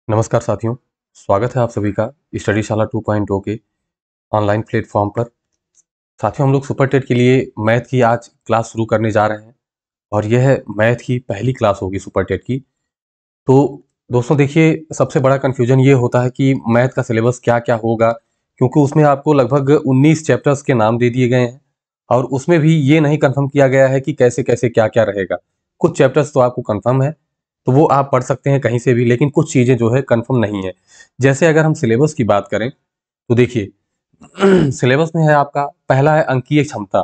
नमस्कार साथियों, स्वागत है आप सभी का स्टडीशाला 2.0 के ऑनलाइन प्लेटफॉर्म पर। साथियों, हम लोग सुपर टेट के लिए मैथ की आज क्लास शुरू करने जा रहे हैं और यह मैथ की पहली क्लास होगी सुपर टेट की। तो दोस्तों देखिए, सबसे बड़ा कन्फ्यूजन ये होता है कि मैथ का सिलेबस क्या-क्या होगा, क्योंकि उसमें आपको लगभग 19 चैप्टर्स के नाम दे दिए गए हैं और उसमें भी ये नहीं कन्फर्म किया गया है कि कैसे-कैसे, क्या-क्या रहेगा। कुछ चैप्टर्स तो आपको कन्फर्म है, तो वो आप पढ़ सकते हैं कहीं से भी, लेकिन कुछ चीज़ें जो है कन्फर्म नहीं है। जैसे अगर हम सिलेबस की बात करें, तो देखिए सिलेबस में है आपका पहला है अंकीय क्षमता।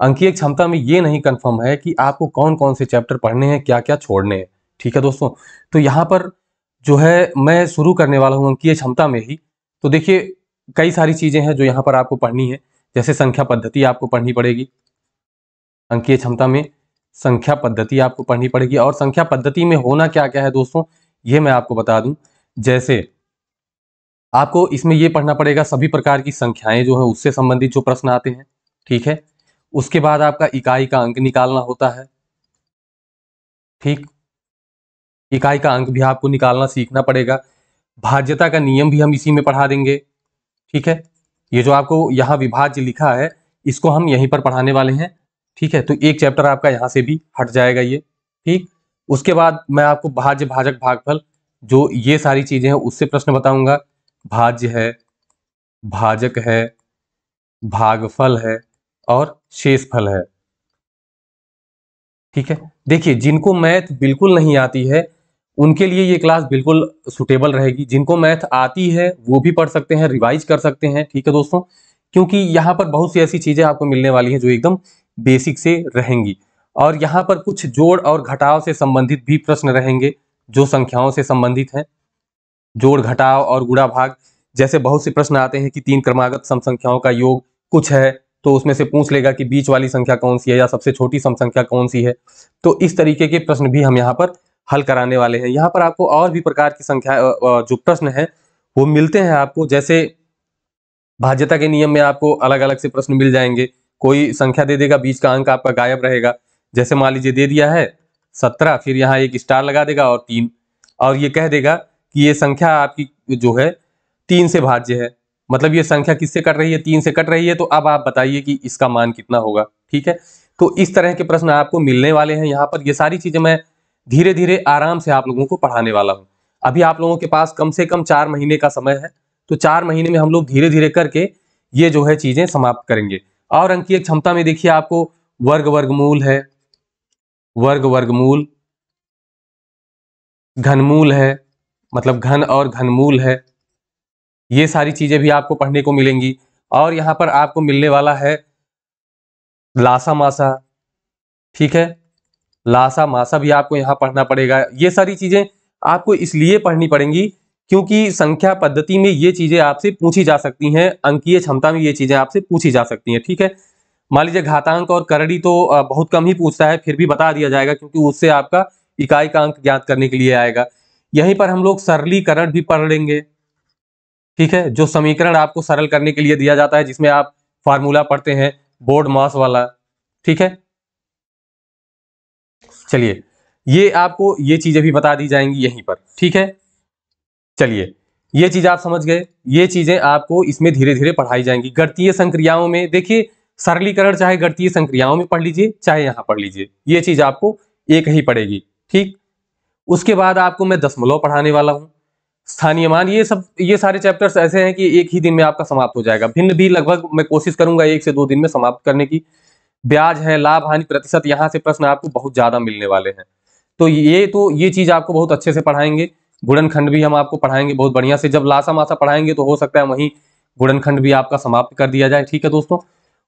अंकीय क्षमता में ये नहीं कन्फर्म है कि आपको कौन-कौन से चैप्टर पढ़ने हैं, क्या-क्या छोड़ने हैं। ठीक है दोस्तों? तो यहाँ पर जो है मैं शुरू करने वाला हूँ अंकीय क्षमता में ही। तो देखिए, कई सारी चीज़ें हैं जो यहाँ पर आपको पढ़नी है। जैसे संख्या पद्धति आपको पढ़नी पड़ेगी। अंकीय क्षमता में संख्या पद्धति आपको पढ़नी पड़ेगी और संख्या पद्धति में होना क्या-क्या है दोस्तों, ये मैं आपको बता दूँ। जैसे आपको इसमें ये पढ़ना पड़ेगा सभी प्रकार की संख्याएँ जो हैं उससे संबंधित जो प्रश्न आते हैं, ठीक है? उसके बाद आपका इकाई का अंक निकालना होता है, ठीक? इकाई का अंक भी आपको निकालना सीखना पड़ेगा। भाज्यता का नियम भी हम इसी में पढ़ा देंगे, ठीक है? ये जो आपको यहाँ विभाज्य लिखा है, इसको हम यहीं पर पढ़ाने वाले हैं, ठीक है? तो एक चैप्टर आपका यहाँ से भी हट जाएगा ये, ठीक? उसके बाद मैं आपको भाज्य, भाजक, भागफल जो ये सारी चीज़ें हैं उससे प्रश्न बताऊँगा। भाज्य है, भाजक है, भागफल है और शेषफल है, ठीक है? देखिए, जिनको मैथ बिल्कुल नहीं आती है, उनके लिए ये क्लास बिल्कुल सूटेबल रहेगी। जिनको मैथ आती है, वो भी पढ़ सकते हैं, रिवाइज़ कर सकते हैं, ठीक है दोस्तों? क्योंकि यहाँ पर बहुत सी ऐसी चीज़ें आपको मिलने वाली हैं, जो एकदम बेसिक से रहेंगी और यहाँ पर कुछ जोड़ और घटाव से संबंधित भी प्रश्न रहेंगे, जो संख्याओं से संबंधित हैं। जोड़, घटाव और गुणा भाग जैसे बहुत से प्रश्न आते हैं कि 3 क्रमागत सम संख्याओं का योग कुछ है, तो उसमें से पूछ लेगा कि बीच वाली संख्या कौन-सी है या सबसे छोटी सम संख्या कौन-सी है। तो इस तरीके के प्रश्न भी हम यहाँ पर हल कराने वाले हैं। यहाँ पर आपको और भी प्रकार की जो प्रश्न हैं, वो मिलते हैं आपको। जैसे भाज्यता के नियम में आपको अलग-अलग से प्रश्न मिल जाएँगे। कोई संख्या दे देगा, बीच का अंक आपका गायब रहेगा। जैसे मान लीजिए दे दिया है 17, फिर यहाँ एक स्टार लगा देगा और 3 और ये कह देगा कि ये संख्या आपकी जो है 3 से भाज्य है। मतलब ये संख्या किससे कट रही है? 3 से कट रही है, तो अब आप बताइए कि इसका मान कितना होगा, ठीक है? तो इस तरह के प्रश्न आपको मिलने वाले हैं यहाँ पर। ये सारी चीज़ें मैं धीरे-धीरे आराम से आप लोगों को पढ़ाने वाला हूँ। अभी आप लोगों के पास कम से कम 4 महीने का समय है, तो 4 महीने में हम लोग धीरे-धीरे करके ये जो है चीज़ें समाप्त करेंगे। और अंकीय क्षमता में देखिए आपको वर्ग वर्गमूल है, वर्ग वर्गमूल, घनमूल है, मतलब घन और घनमूल है। ये सारी चीज़ें भी आपको पढ़ने को मिलेंगी और यहाँ पर आपको मिलने वाला है लासा-मासा, ठीक है? लासा-मासा भी आपको यहाँ पढ़ना पड़ेगा। ये सारी चीज़ें आपको इसलिए पढ़नी पड़ेंगी क्योंकि संख्या पद्धति में ये चीज़ें आपसे पूछी जा सकती हैं, अंकीय क्षमता में ये चीज़ें आपसे पूछी जा सकती हैं, ठीक है? मान लीजिए घातांक और करड़ी तो बहुत कम ही पूछता है, फिर भी बता दिया जाएगा क्योंकि उससे आपका इकाई का अंक ज्ञात करने के लिए आएगा। यहीं पर हम लोग सरलीकरण भी पढ़ लेंगे, ठीक है? जो समीकरण आपको सरल करने के लिए दिया जाता है, जिसमें आप फ़ॉर्मूला पढ़ते हैं, बोर्ड मास वाला, ठीक है? चलिए, ये आपको ये चीज़ें भी बता दी जाएँगी यहीं पर, ठीक है? चलिए, ये चीज़ आप समझ गए, ये चीज़ें आपको इसमें धीरे-धीरे पढ़ाई जाएँगी। गणितीय संक्रियाओं में देखिए, सरलीकरण चाहे गणितीय संक्रियाओं में पढ़ लीजिए, चाहे यहाँ पढ़ लीजिए, ये चीज़ आपको एक ही पड़ेगी, ठीक? उसके बाद आपको मैं दशमलव पढ़ाने वाला हूँ। स्थानीय मान ये सारे चैप्टर्स ऐसे हैं कि एक ही दिन में आपका समाप्त हो जाएगा। भिन्न भी लगभग मैं कोशिश करूँगा 1 से 2 दिन में समाप्त करने की। ब्याज है, लाभ-हानि प्रतिशत, यहाँ से प्रश्न आपको बहुत ज़्यादा मिलने वाले हैं। तो ये चीज़ आपको बहुत अच्छे से पढ़ाएँगे। गुणनखंड भी हम आपको पढ़ाएँगे बहुत बढ़िया से। जब लासा-मासा पढ़ाएँगे तो हो सकता है वहीं गुणनखंड भी आपका समाप्त कर दिया जाए, ठीक है दोस्तों?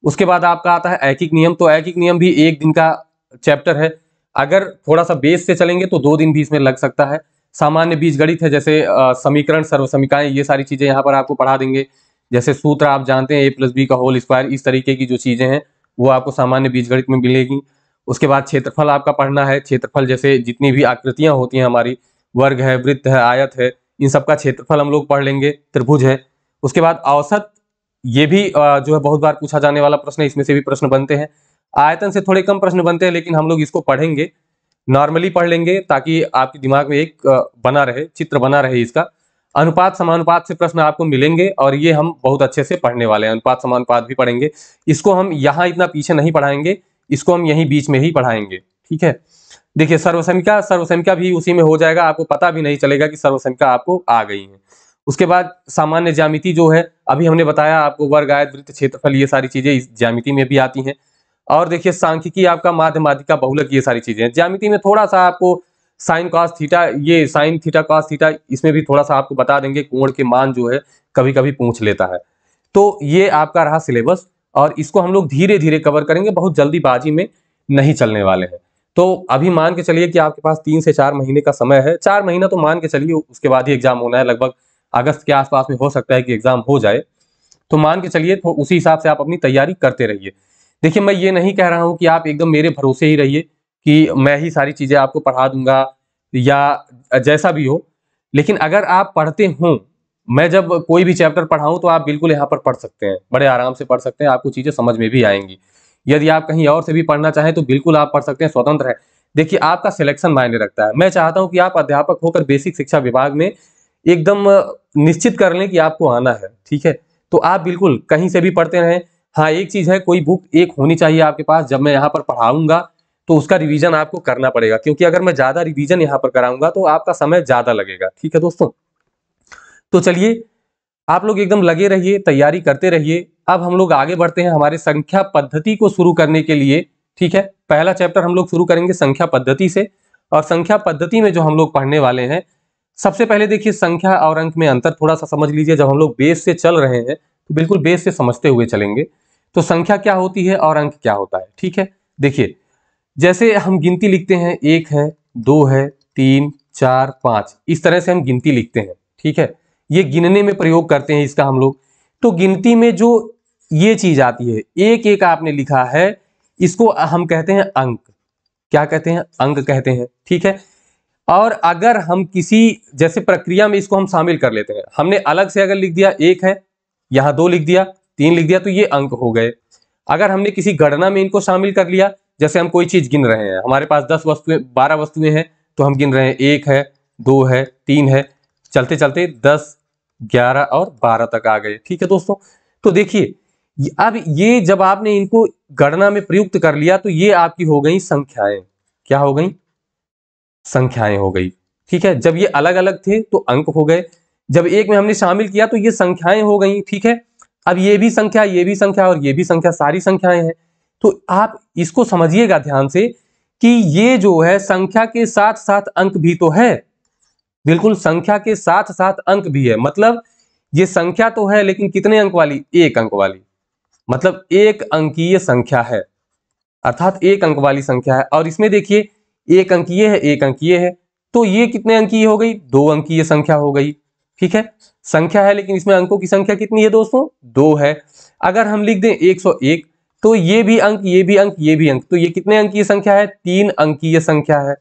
उसके बाद आपका आता है ऐकिक नियम, तो ऐकिक नियम भी 1 दिन का चैप्टर है। अगर थोड़ा-सा बेस से चलेंगे तो 2 दिन भी इसमें लग सकता है। सामान्य बीजगणित है, जैसे समीकरण, सर्वसमीकाएँ, ये सारी चीज़ें यहाँ पर आपको पढ़ा देंगे। जैसे सूत्र आप जानते हैं a+b² इस तरीके की जो चीज़ें हैं, वो आपको सामान्य बीजगणित में मिलेगी। उसके बाद क्षेत्रफल आपका पढ़ना है। क्षेत्रफल जैसे जितनी भी आकृतियाँ होती हैं हमारी, वर्ग है, वृत्त है, आयत है, इन सब का क्षेत्रफल हम लोग पढ़ लेंगे। त्रिभुज है। उसके बाद औसत, ये भी जो है बहुत बार पूछा जाने वाला प्रश्न है, इसमें से भी प्रश्न बनते हैं। आयतन से थोड़े कम प्रश्न बनते हैं, लेकिन हम लोग इसको पढ़ेंगे। नॉर्मली पढ़ लेंगे ताकि आपके दिमाग में एक बना रहे, चित्र बना रहे इसका। अनुपात समानुपात से प्रश्न आपको मिलेंगे और ये हम बहुत अच्छे से पढ़ने वाले हैं। अनुपात समानुपात भी पढ़ेंगे, इसको हम यहाँ इतना पीछे नहीं पढ़ाएंगे, इसको हम यहीं बीच में ही पढ़ाएंगे, ठीक है। देखिए सर्वसंख्या, सर्वसंख्या भी उसी में हो जाएगा, आपको पता भी नहीं चलेगा कि सर्वसंख्या आपको आ गई है। उसके बाद सामान्य ज्यामिति जो है, अभी हमने बताया आपको, वर्ग, आयत, वृत्त, क्षेत्रफल, ये सारी चीजें इस ज्यामिति में भी आती हैं। और देखिए सांख्यिकी आपका, माध्यमातिका, बहुलक, ये सारी चीजें हैं। ज्यामिति में थोड़ा सा आपको साइन कॉस थीटा, ये साइन थीटा कॉस थीटा, इसमें भी थोड़ा सा आपको बता देंगे, कोण के मान जो है कभी कभी पूछ लेता है। तो ये आपका रहा सिलेबस, और इसको हम लोग धीरे धीरे कवर करेंगे, बहुत जल्दीबाजी में नहीं चलने वाले हैं। तो अभी मान के चलिए कि आपके पास 3 से 4 महीने का समय है, 4 महीना तो मान के चलिए, उसके बाद ही एग्जाम होना है, लगभग अगस्त के आसपास में हो सकता है कि एग्जाम हो जाए। तो मान के चलिए, तो उसी हिसाब से आप अपनी तैयारी करते रहिए। देखिए मैं ये नहीं कह रहा हूं कि आप एकदम मेरे भरोसे ही रहिए कि मैं ही सारी चीजें आपको पढ़ा दूंगा या जैसा भी हो, लेकिन अगर आप पढ़ते हो, मैं जब कोई भी चैप्टर पढ़ाऊं तो आप बिल्कुल यहाँ पर पढ़ सकते हैं, बड़े आराम से पढ़ सकते हैं, आपको चीजें समझ में भी आएंगी। यदि आप कहीं और से भी पढ़ना चाहें तो बिल्कुल आप पढ़ सकते हैं, स्वतंत्र है। देखिए आपका सिलेक्शन मायने रखता है। मैं चाहता हूं कि आप अध्यापक होकर बेसिक शिक्षा विभाग में एकदम निश्चित कर लें कि आपको आना है, ठीक है। तो आप बिल्कुल कहीं से भी पढ़ते रहें। हाँ एक चीज है, कोई बुक एक होनी चाहिए आपके पास, जब मैं यहाँ पर पढ़ाऊंगा तो उसका रिवीजन आपको करना पड़ेगा, क्योंकि अगर मैं ज्यादा रिवीजन यहाँ पर कराऊंगा तो आपका समय ज्यादा लगेगा, ठीक है दोस्तों। तो चलिए आप लोग एकदम लगे रहिए, तैयारी करते रहिए। अब हम लोग आगे बढ़ते हैं हमारे संख्या पद्धति को शुरू करने के लिए, ठीक है। पहला चैप्टर हम लोग शुरू करेंगे संख्या पद्धति से, और संख्या पद्धति में जो हम लोग पढ़ने वाले हैं, सबसे पहले देखिए संख्या और अंक में अंतर थोड़ा सा समझ लीजिए। जब हम लोग बेस से चल रहे हैं तो बिल्कुल बेस से समझते हुए चलेंगे। तो संख्या क्या होती है और अंक क्या होता है, ठीक है। देखिए जैसे हम गिनती लिखते हैं, 1 है, 2 है, 3, 4, 5, इस तरह से हम गिनती लिखते हैं, ठीक है। ये गिनने में प्रयोग करते हैं इसका हम लोग। तो गिनती में जो ये चीज आती है, एक एक आपने लिखा है, इसको हम कहते हैं अंक। क्या कहते हैं? अंक कहते हैं, ठीक है। और अगर हम किसी जैसे प्रक्रिया में इसको हम शामिल कर लेते हैं, हमने अलग से अगर लिख दिया 1 है, यहां 2 लिख दिया, 3 लिख दिया, तो ये अंक हो गए। अगर हमने किसी गणना में इनको शामिल कर लिया, जैसे हम कोई चीज गिन रहे हैं, हमारे पास 10 वस्तुएं, 12 वस्तुएं हैं, तो हम गिन रहे हैं 1 है, 2 है, 3 है, चलते चलते 10, 11 और 12 तक आ गए, ठीक है दोस्तों। तो देखिए अब ये जब आपने इनको गणना में प्रयुक्त कर लिया तो ये आपकी हो गई संख्याएं। क्या हो गई? संख्याएं हो गई, ठीक है। जब ये अलग अलग थे तो अंक हो गए, जब एक में हमने शामिल किया तो ये संख्याएं हो गई, ठीक है। अब ये भी संख्या, ये भी संख्या और ये भी संख्या, सारी संख्याएं हैं। तो आप इसको समझिएगा ध्यान से कि ये जो है संख्या के साथ साथ अंक भी तो है, बिल्कुल संख्या के साथ साथ अंक भी है। मतलब ये संख्या तो है लेकिन कितने अंक वाली? 1 अंक वाली, मतलब 1 अंकीय संख्या है, अर्थात 1 अंक वाली संख्या है। और इसमें देखिए 1 अंकीय है, 1 अंकीय है, तो ये कितने अंकीय हो गई? 2 अंकीय संख्या हो गई, ठीक है। संख्या है लेकिन इसमें अंकों की संख्या कितनी है दोस्तों? 2 है। अगर हम लिख दें 101, तो ये भी अंक, ये भी अंक, ये भी अंक, तो ये कितने अंकीय संख्या है? 3 अंकीय संख्या है,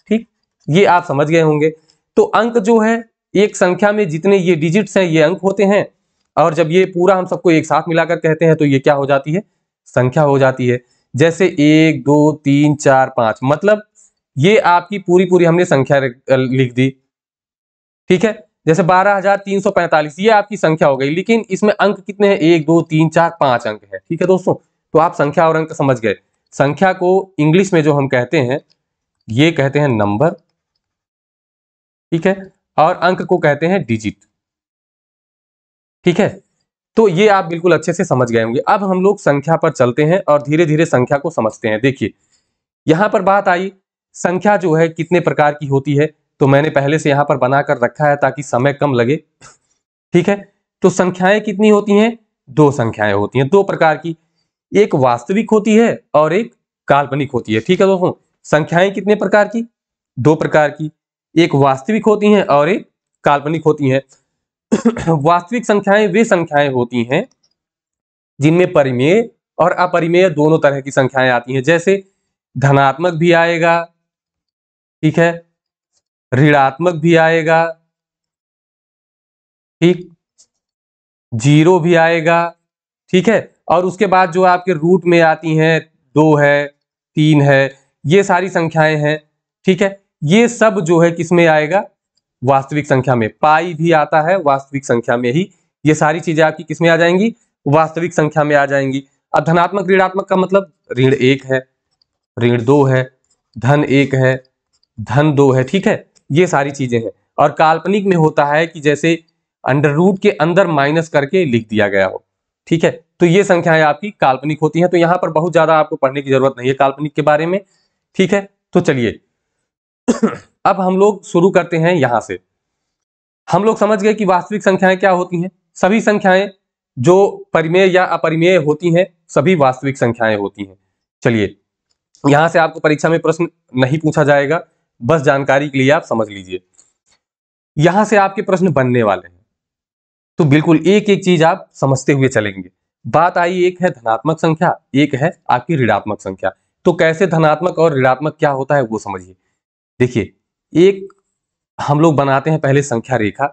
ठीक। ये आप समझ गए होंगे। तो अंक जो है, एक संख्या में जितने ये डिजिट्स हैं ये अंक होते हैं, और जब ये पूरा हम सबको एक साथ मिलाकर कहते हैं तो ये क्या हो जाती है? संख्या हो जाती है। जैसे 1, 2, 3, 4, 5, मतलब ये आपकी पूरी पूरी हमने संख्या लिख दी, ठीक है। जैसे 12,345 ये आपकी संख्या हो गई, लेकिन इसमें अंक कितने हैं? 1, 2, 3, 4, 5 अंक है, ठीक है दोस्तों। तो आप संख्या और अंक समझ गए। संख्या को इंग्लिश में जो हम कहते हैं, ये कहते हैं नंबर, ठीक है, और अंक को कहते हैं डिजिट, ठीक है। तो ये आप बिल्कुल अच्छे से समझ गए होंगे। अब हम लोग संख्या पर चलते हैं और धीरे धीरे संख्या को समझते हैं। देखिए यहां पर बात आई, संख्या जो है कितने प्रकार की होती है, तो मैंने पहले से यहां पर बनाकर रखा है ताकि समय कम लगे, ठीक है। तो संख्याएं कितनी होती हैं? 2 संख्याएं होती हैं, 2 प्रकार की, एक वास्तविक होती है और एक काल्पनिक होती है, ठीक है दोस्तों। संख्याएं कितने प्रकार की? 2 प्रकार की, एक वास्तविक होती हैं और एक काल्पनिक होती हैं। वास्तविक संख्याएं वे संख्याएं होती हैं जिनमें परिमेय और अपरिमेय दोनों तरह की संख्याएं आती हैं। जैसे धनात्मक भी आएगा, ठीक है, ऋणात्मक भी आएगा, ठीक, जीरो भी आएगा, ठीक है। और उसके बाद जो आपके रूट में आती हैं, 2 है, 3 है, ये सारी संख्याएं हैं। ठीक है, ये सब जो है किसमें आएगा, वास्तविक संख्या में। पाई भी आता है वास्तविक संख्या में ही, ये सारी चीजें आपकी किसमें आ जाएंगी, वास्तविक संख्या में आ जाएंगी। अब धनात्मक ऋणात्मक का मतलब ऋण 1 है, ऋण 2 है, धन 1 है, धन 2 है, ठीक है, ये सारी चीजें हैं। और काल्पनिक में होता है कि जैसे अंडर रूट के अंदर माइनस करके लिख दिया गया हो, ठीक है, तो ये संख्याएं आपकी काल्पनिक होती हैं। तो यहां पर बहुत ज्यादा आपको पढ़ने की जरूरत नहीं है काल्पनिक के बारे में, ठीक है। तो चलिए अब हम लोग शुरू करते हैं यहां से। हम लोग समझ गए कि वास्तविक संख्याएं क्या होती हैं। सभी संख्याएं जो परिमेय या अपरिमेय होती हैं सभी वास्तविक संख्याएं होती हैं। चलिए, यहां से आपको परीक्षा में प्रश्न नहीं पूछा जाएगा, बस जानकारी के लिए आप समझ लीजिए। यहां से आपके प्रश्न बनने वाले हैं, तो बिल्कुल एक एक चीज आप समझते हुए चलेंगे। बात आई, एक है धनात्मक संख्या, एक है आपकी ऋणात्मक संख्या। तो कैसे धनात्मक और ऋणात्मक क्या होता है वो समझिए। देखिए, एक हम लोग बनाते हैं पहले संख्या रेखा।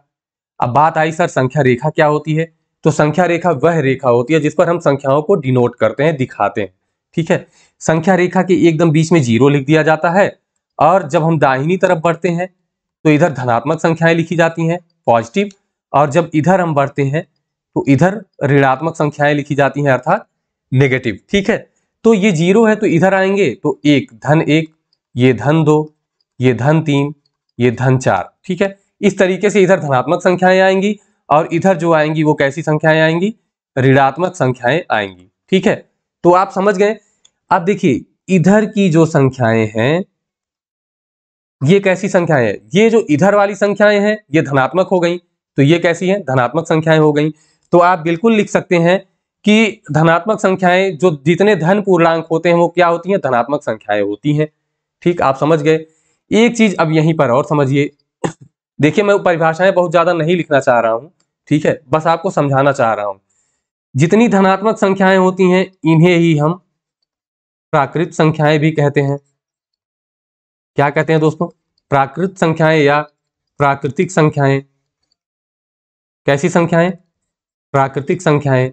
अब बात आई सर संख्या रेखा क्या होती है, तो संख्या रेखा वह रेखा होती है जिस पर हम संख्याओं को डिनोट करते हैं, दिखाते हैं, ठीक है। संख्या रेखा के एकदम बीच में 0 लिख दिया जाता है, और जब हम दाहिनी तरफ बढ़ते हैं तो इधर धनात्मक संख्याएं लिखी जाती हैं, पॉजिटिव, और जब इधर हम बढ़ते हैं तो इधर ऋणात्मक संख्याएं लिखी जाती हैं, अर्थात नेगेटिव, ठीक है। तो ये 0 है तो इधर आएंगे तो 1, धन 1, ये धन 2, ये धन 3, ये धन 4, ठीक है। इस तरीके से इधर धनात्मक संख्याएं आएंगी, और इधर जो आएंगी वो कैसी संख्याएं आएंगी, ऋणात्मक संख्याएं आएंगी, ठीक है। तो आप समझ गए। अब देखिए, इधर की जो संख्याएं हैं ये कैसी संख्याएं हैं, ये जो इधर वाली संख्याएं हैं ये धनात्मक हो गई, तो ये कैसी हैं, धनात्मक संख्याएं हो गई। तो आप बिल्कुल लिख सकते हैं कि धनात्मक संख्याएं जो जितने धन पूर्णांक होते हैं वो क्या होती हैं, धनात्मक संख्याएं होती हैं, ठीक। आप समझ गए। एक चीज अब यहीं पर और समझिए। देखिए, मैं परिभाषाएं बहुत ज्यादा नहीं लिखना चाह रहा हूं, ठीक है, बस आपको समझाना चाह रहा हूं। जितनी धनात्मक संख्याएं होती हैं इन्हें ही हम प्राकृत संख्याएं भी कहते हैं। क्या कहते हैं दोस्तों, प्राकृत संख्याएं या प्राकृतिक संख्याएं। कैसी संख्याएं, प्राकृतिक संख्याएं।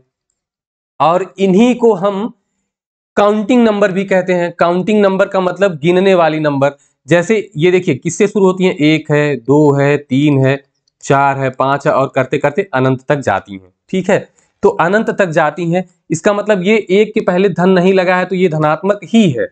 और इन्हीं को हम काउंटिंग नंबर भी कहते हैं। काउंटिंग नंबर का मतलब गिनने वाली नंबर। जैसे ये देखिए किससे शुरू होती हैं, 1 है, 2 है, 3 है, 4 है, 5 है, और करते करते अनंत तक जाती हैं, ठीक है। तो अनंत तक जाती हैं, इसका मतलब ये 1 के पहले धन नहीं लगा है तो ये धनात्मक ही है,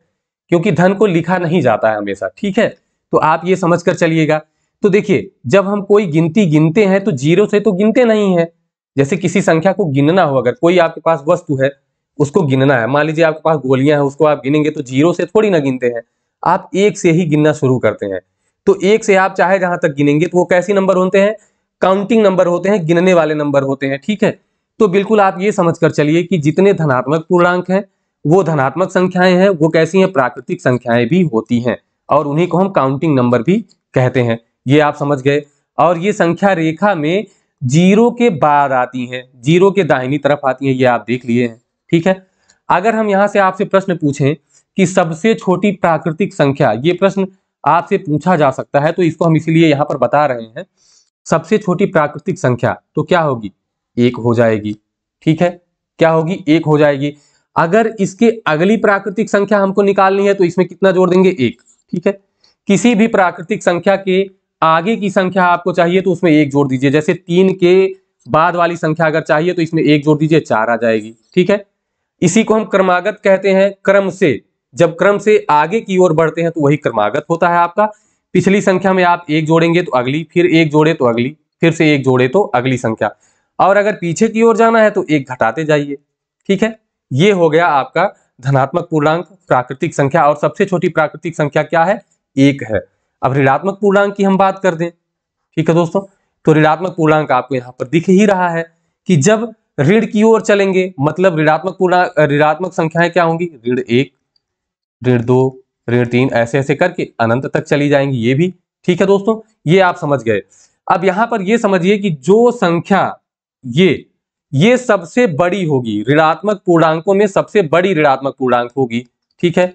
क्योंकि धन को लिखा नहीं जाता है हमेशा, ठीक है। तो आप ये समझकर चलिएगा। तो देखिए, जब हम कोई गिनती गिनते हैं तो 0 से तो गिनते नहीं है। जैसे किसी संख्या को गिनना हो, अगर कोई आपके पास वस्तु है उसको गिनना है, मान लीजिए आपके पास गोलियां हैं, उसको आप गिनेंगे तो 0 से थोड़ी ना गिनते हैं, आप 1 से ही गिनना शुरू करते हैं। तो 1 से आप चाहे जहां तक गिनेंगे तो वो कैसे नंबर होते हैं, काउंटिंग नंबर होते हैं, गिनने वाले नंबर होते हैं, ठीक है। तो बिल्कुल आप ये समझकर चलिए कि जितने धनात्मक पूर्णांक हैं वो धनात्मक संख्याएं हैं, वो कैसी हैं, प्राकृतिक संख्याएं भी होती हैं, और उन्हीं को हम काउंटिंग नंबर भी कहते हैं। ये आप समझ गए। और ये संख्या रेखा में 0 के बाद आती हैं, 0 के दाहिनी तरफ आती हैं, ये आप देख लिए हैं, ठीक है। अगर हम यहां से आपसे प्रश्न पूछें कि सबसे छोटी प्राकृतिक संख्या, ये प्रश्न आपसे पूछा जा सकता है, तो इसको हम इसीलिए यहां पर बता रहे हैं। सबसे छोटी प्राकृतिक संख्या तो क्या होगी, 1 हो जाएगी, ठीक है। क्या होगी, 1 हो जाएगी। अगर इसके अगली प्राकृतिक संख्या हमको निकालनी है तो इसमें कितना जोड़ देंगे, 1, ठीक है। किसी भी प्राकृतिक संख्या के आगे की संख्या आपको चाहिए तो उसमें 1 जोड़ दीजिए। जैसे 3 के बाद वाली संख्या अगर चाहिए तो इसमें 1 जोड़ दीजिए, 4 आ जाएगी, ठीक है। इसी को हम क्रमागत कहते हैं। क्रम से, जब क्रम से आगे की ओर बढ़ते हैं तो वही क्रमागत होता है आपका। पिछली संख्या में आप 1 जोड़ेंगे तो अगली, फिर 1 जोड़े तो अगली, फिर से 1 जोड़े तो अगली संख्या, और अगर पीछे की ओर जाना है तो 1 घटाते जाइए, ठीक है। ये हो गया आपका धनात्मक पूर्णांक प्राकृतिक संख्या। और सबसे छोटी प्राकृतिक संख्या क्या है, 1 है। अब ऋणात्मक पूर्णांक की हम बात कर दें, ठीक है दोस्तों। तो ऋणात्मक पूर्णांक आपको यहां पर दिख ही रहा है कि जब ऋण की ओर चलेंगे मतलब ऋणात्मक पूर्णांक, ऋणात्मक संख्याएं क्या होंगी, ऋण 1, ऋण 2, ऋण 3, ऐसे ऐसे करके अनंत तक चली जाएंगी, ये भी, ठीक है दोस्तों। ये आप समझ गए। अब यहां पर ये समझिए कि जो संख्या ये सबसे बड़ी होगी, ऋणात्मक पूर्णांकों में सबसे बड़ी ऋणात्मक पूर्णांक होगी, ठीक है।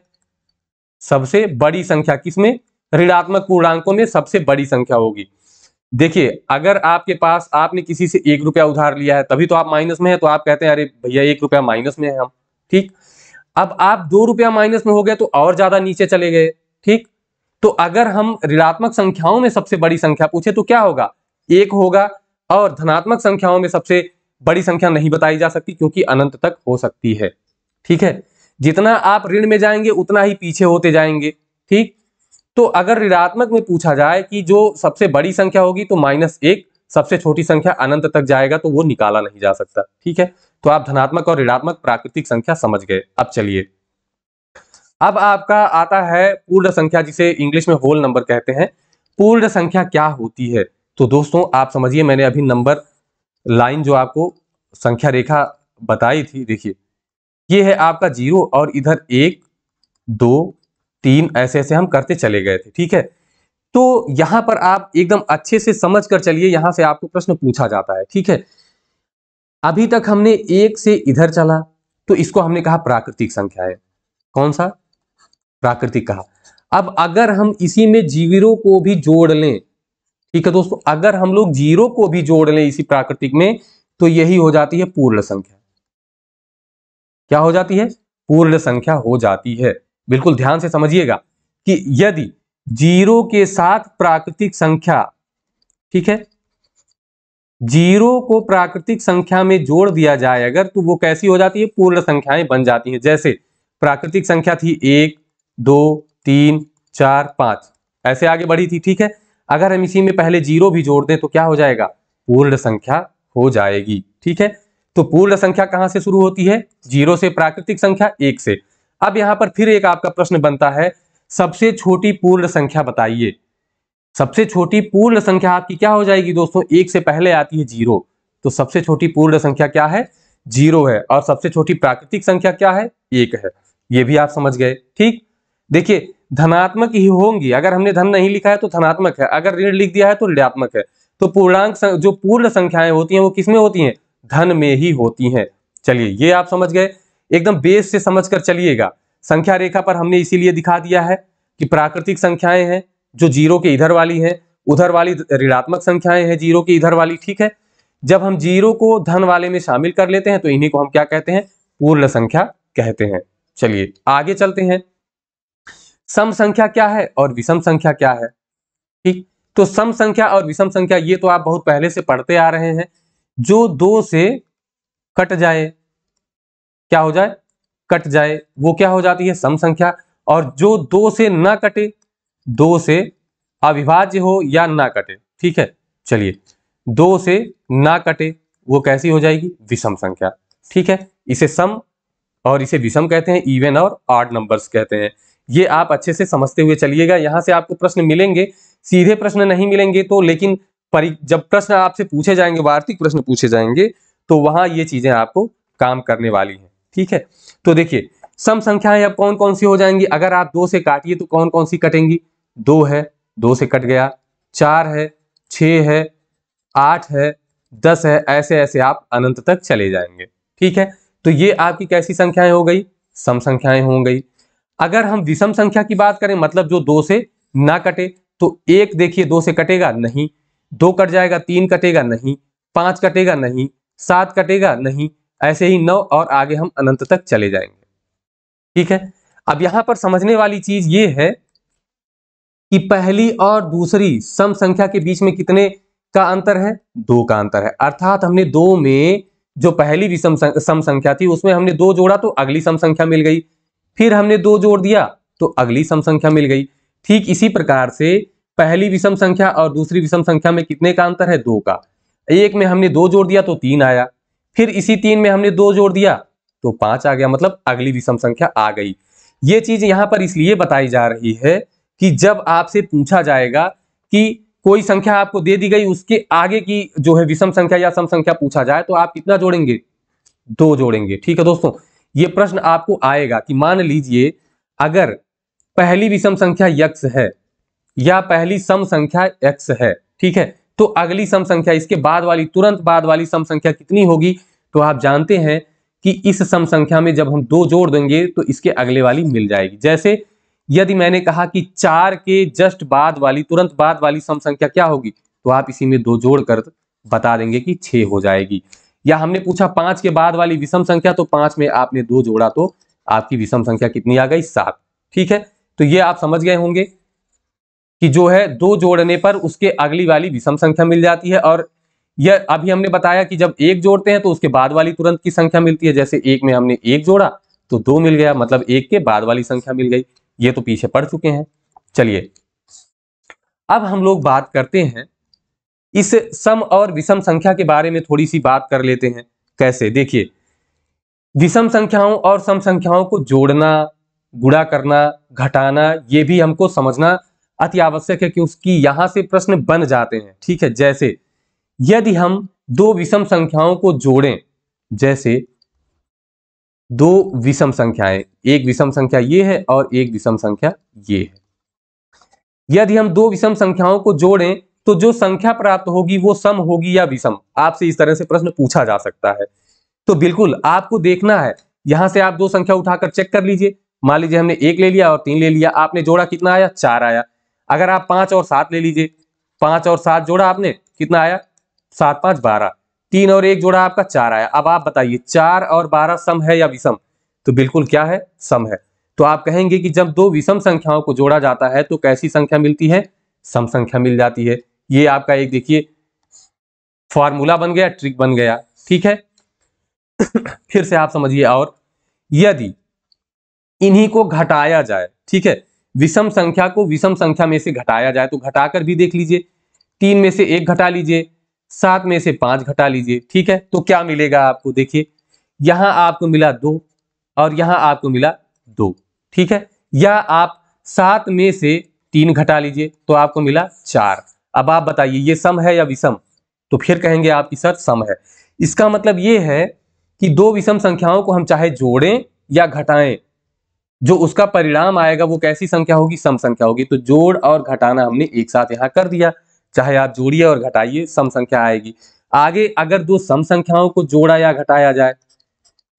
सबसे बड़ी संख्या किसमें, ऋणात्मक पूर्णांकों में सबसे बड़ी संख्या होगी। देखिए, अगर आपके पास, आपने किसी से 1 रुपया उधार लिया है तभी तो आप माइनस में है, तो आप कहते हैं अरे भैया 1 रुपया माइनस में है हम, ठीक। अब आप 2 रुपया माइनस में हो गए तो और ज्यादा नीचे चले गए, ठीक। तो अगर हम ऋणात्मक संख्याओं में सबसे बड़ी संख्या पूछे तो क्या होगा, 1 होगा। और धनात्मक संख्याओं में सबसे बड़ी संख्या नहीं बताई जा सकती क्योंकि अनंत तक हो सकती है। ठीक है, जितना आप ऋण में जाएंगे उतना ही पीछे होते जाएंगे। ठीक, तो अगर ऋणात्मक में पूछा जाए कि जो सबसे बड़ी संख्या होगी तो -1, सबसे छोटी संख्या अनंत तक जाएगा तो वो निकाला नहीं जा सकता। ठीक है, तो आप धनात्मक और ऋणात्मक प्राकृतिक संख्या समझ गए। अब चलिए, अब आपका आता है पूर्ण संख्या, जिसे इंग्लिश में होल नंबर कहते हैं। पूर्ण संख्या क्या होती है? तो दोस्तों आप समझिए, मैंने अभी नंबर लाइन जो आपको संख्या रेखा बताई थी, देखिए ये है आपका 0 और इधर 1 2 3 ऐसे ऐसे हम करते चले गए थे। ठीक है, तो यहां पर आप एकदम अच्छे से समझ कर चलिए, यहां से आपको प्रश्न पूछा जाता है। ठीक है, अभी तक हमने 1 से इधर चला तो इसको हमने कहा प्राकृतिक संख्या है। कौन सा? प्राकृतिक कहा। अब अगर हम इसी में जीरो को भी जोड़ लें, ठीक है दोस्तों, अगर हम लोग जीरो को भी जोड़ लें इसी प्राकृतिक में, तो यही हो जाती है पूर्ण संख्या। क्या हो जाती है? पूर्ण संख्या हो जाती है। बिल्कुल ध्यान से समझिएगा कि यदि जीरो के साथ प्राकृतिक संख्या, ठीक है, जीरो को प्राकृतिक संख्या में जोड़ दिया जाए अगर, तो वो कैसी हो जाती है? पूर्ण संख्याएं बन जाती हैं। जैसे प्राकृतिक संख्या थी 1 2 3 4 5, ऐसे आगे बढ़ी थी। ठीक है, अगर हम इसी में पहले जीरो भी जोड़ दें तो क्या हो जाएगा? पूर्ण संख्या हो जाएगी। ठीक है, तो पूर्ण संख्या कहां से शुरू होती है? जीरो से। प्राकृतिक संख्या 1 से। अब यहां पर फिर एक आपका प्रश्न बनता है, सबसे छोटी पूर्ण संख्या बताइए। सबसे छोटी पूर्ण संख्या आपकी क्या हो जाएगी दोस्तों? 1 से पहले आती है 0, तो सबसे छोटी पूर्ण संख्या क्या है? 0 है। और सबसे छोटी प्राकृतिक संख्या क्या है? 1 है। ये भी आप समझ गए। ठीक, देखिए धनात्मक ही होंगी, अगर हमने धन नहीं लिखा है तो धनात्मक है, अगर ऋण लिख दिया है तो ऋणात्मक है। तो पूर्णांक जो पूर्ण संख्याएं होती हैं वो किसमें होती हैं? धन में ही होती हैं। चलिए ये आप समझ गए, एकदम बेस से समझ कर चलिएगा। संख्या रेखा पर हमने इसीलिए दिखा दिया है कि प्राकृतिक संख्याएं हैं जो जीरो के इधर वाली हैं, उधर वाली ऋणात्मक संख्याएं हैं जीरो के इधर वाली। ठीक है, जब हम जीरो को धन वाले में शामिल कर लेते हैं तो इन्हीं को हम क्या कहते हैं? पूर्ण संख्या कहते हैं। चलिए आगे चलते हैं, सम संख्या क्या है और विषम संख्या क्या है? ठीक, तो सम संख्या और विषम संख्या ये तो आप बहुत पहले से पढ़ते आ रहे हैं। जो 2 से कट जाए, क्या हो जाए? कट जाए, वो क्या हो जाती है? सम संख्या। और जो 2 से ना कटे, 2 से अविभाज्य हो या ना कटे, ठीक है, चलिए 2 से ना कटे वो कैसी हो जाएगी? विषम संख्या। ठीक है, इसे सम और इसे विषम कहते हैं, इवन और ऑड नंबर्स कहते हैं। ये आप अच्छे से समझते हुए चलिएगा। यहां से आपको प्रश्न मिलेंगे, सीधे प्रश्न नहीं मिलेंगे तो, लेकिन जब प्रश्न आपसे पूछे जाएंगे, वार्षिक प्रश्न पूछे जाएंगे, तो वहां ये चीजें आपको काम करने वाली हैं। ठीक है, तो देखिए सम संख्याएं अब कौन कौन सी हो जाएंगी? अगर आप 2 से काटिए तो कौन कौन सी कटेंगी? 2 है, 2 से कट गया, 4 है, 6 है, 8 है, 10 है, ऐसे ऐसे आप अनंत तक चले जाएंगे। ठीक है, तो ये आपकी कैसी संख्याएं हो गई? सम संख्याएं हो गई। अगर हम विषम संख्या की बात करें, मतलब जो 2 से ना कटे, तो 1 देखिए 2 से कटेगा नहीं, 2 कट जाएगा, 3 कटेगा नहीं, 5 कटेगा नहीं, 7 कटेगा नहीं, ऐसे ही 9 और आगे हम अनंत तक चले जाएंगे। ठीक है, अब यहां पर समझने वाली चीज ये है कि पहली और दूसरी सम संख्या के बीच में कितने का अंतर है? 2 का अंतर है। अर्थात हमने 2 में जो पहली विषम सम संख्या थी उसमें हमने 2 जोड़ा तो अगली सम संख्या मिल गई, फिर हमने 2 जोड़ दिया तो अगली सम संख्या मिल गई। ठीक इसी प्रकार से पहली विषम संख्या और दूसरी विषम संख्या में कितने का अंतर है? 2 का। एक में हमने 2 जोड़ दिया तो 3 आया, फिर इसी 3 में हमने 2 जोड़ दिया तो 5 आ गया, मतलब अगली विषम संख्या आ गई। ये चीज यहां पर इसलिए बताई जा रही है कि जब आपसे पूछा जाएगा कि कोई संख्या आपको दे दी गई, उसके आगे की जो है विषम संख्या या सम संख्या पूछा जाए तो आप कितना जोड़ेंगे? 2 जोड़ेंगे। ठीक है दोस्तों, ये प्रश्न आपको आएगा कि मान लीजिए अगर पहली विषम संख्या x है या पहली सम संख्या x है, ठीक है, तो अगली सम संख्या, इसके बाद वाली, तुरंत बाद वाली सम संख्या कितनी होगी? तो आप जानते हैं कि इस सम संख्या में जब हम 2 जोड़ देंगे तो इसके अगले वाली मिल जाएगी। जैसे यदि मैंने कहा कि 4 के जस्ट बाद वाली, तुरंत बाद वाली सम संख्या क्या होगी, तो आप इसी में 2 जोड़कर बता देंगे कि 6 हो जाएगी। या हमने पूछा 5 के बाद वाली विषम संख्या, तो 5 में आपने 2 जोड़ा तो आपकी विषम संख्या कितनी आ गई? 7। ठीक है, तो ये आप समझ गए होंगे। कि जो है 2 जोड़ने पर उसके अगली वाली विषम संख्या मिल जाती है, और यह अभी हमने बताया कि जब 1 जोड़ते हैं तो उसके बाद वाली तुरंत की संख्या मिलती है। जैसे 1 में हमने 1 जोड़ा तो 2 मिल गया, मतलब 1 के बाद वाली संख्या मिल गई। ये तो पीछे पढ़ चुके हैं। चलिए अब हम लोग बात करते हैं इस सम और विषम संख्या के बारे में, थोड़ी सी बात कर लेते हैं। कैसे, देखिए विषम संख्याओं और सम संख्याओं को जोड़ना, गुणा करना, घटाना, ये भी हमको समझना अति आवश्यक है, क्योंकि यहां से प्रश्न बन जाते हैं। ठीक है, जैसे यदि हम 2 विषम संख्याओं को जोड़ें, जैसे 2 विषम संख्याएं, एक विषम संख्या ये है और एक विषम संख्या ये है। यदि हम 2 विषम संख्याओं को जोड़ें तो जो संख्या प्राप्त होगी वो सम होगी या विषम, आपसे इस तरह से प्रश्न पूछा जा सकता है। तो बिल्कुल आपको देखना है, यहां से आप 2 संख्या उठाकर चेक कर लीजिए। मान लीजिए हमने 1 ले लिया और 3 ले लिया, आपने जोड़ा कितना आया, 4 आया। अगर आप 5 और 7 ले लीजिए, 5 और 7 जोड़ा आपने, कितना आया, 7 5 12, 3 और 1 जोड़ा आपका 4 आया। अब आप बताइए 4 और 12 सम है या विषम? तो बिल्कुल क्या है, सम है। तो आप कहेंगे कि जब 2 विषम संख्याओं को जोड़ा जाता है तो कैसी संख्या मिलती है, सम संख्या मिल जाती है। ये आपका एक देखिए फॉर्मूला बन गया, ट्रिक बन गया। ठीक है फिर से आप समझिए, और यदि इन्हीं को घटाया जाए, ठीक है, विषम संख्या को विषम संख्या में से घटाया जाए तो घटाकर भी देख लीजिए। 3 में से 1 घटा लीजिए, 7 में से 5 घटा लीजिए। ठीक है, तो क्या मिलेगा आपको, देखिए यहां आपको मिला 2 और यहां आपको मिला 2। ठीक है, या आप 7 में से 3 घटा लीजिए तो आपको मिला 4। अब आप बताइए ये सम है या विषम? तो फिर कहेंगे आप कि सर सम है। इसका मतलब ये है कि 2 विषम संख्याओं को हम चाहे जोड़ें या घटाएं, जो उसका परिणाम आएगा वो कैसी संख्या होगी, सम संख्या होगी। तो जोड़ और घटाना हमने एक साथ यहां कर दिया, चाहे आप जोड़िए और घटाइए, सम संख्या आएगी। आगे अगर 2 सम संख्याओं को जोड़ा या घटाया जाए,